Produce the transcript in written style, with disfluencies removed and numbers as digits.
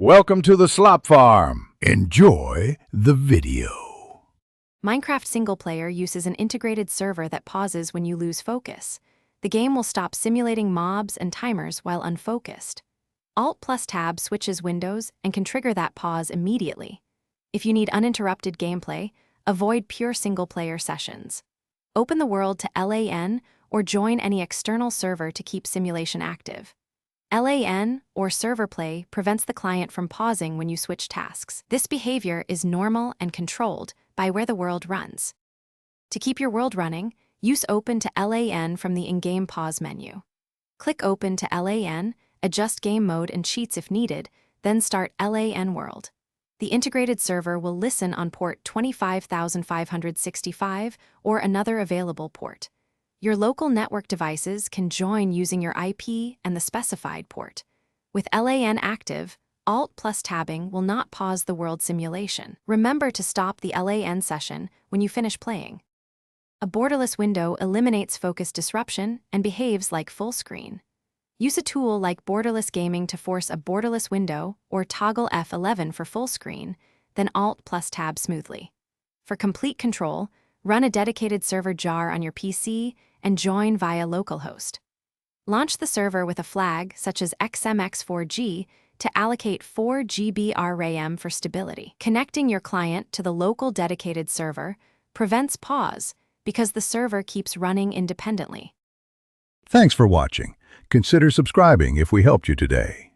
Welcome to the Slop Farm. Enjoy the video. Minecraft single player uses an integrated server that pauses when you lose focus. The game will stop simulating mobs and timers while unfocused. Alt+Tab switches windows and can trigger that pause immediately. If you need uninterrupted gameplay, avoid pure single player sessions. Open the world to LAN or join any external server to keep simulation active. LAN, or server play, prevents the client from pausing when you switch tasks. This behavior is normal and controlled by where the world runs. To keep your world running, use Open to LAN from the in-game pause menu. Click Open to LAN, adjust game mode and cheats if needed, then start LAN World. The integrated server will listen on port 25565 or another available port. Your local network devices can join using your IP and the specified port. With LAN active, Alt+Tabbing will not pause the world simulation. Remember to stop the LAN session when you finish playing. A borderless window eliminates focus disruption and behaves like full screen. Use a tool like Borderless Gaming to force a borderless window or toggle F11 for full screen, then Alt+Tab smoothly. For complete control, run a dedicated server jar on your PC and join via localhost. Launch the server with a flag such as XMX4G to allocate 4 GB RAM for stability. Connecting your client to the local dedicated server prevents pause because the server keeps running independently. Thanks for watching. Consider subscribing if we helped you today.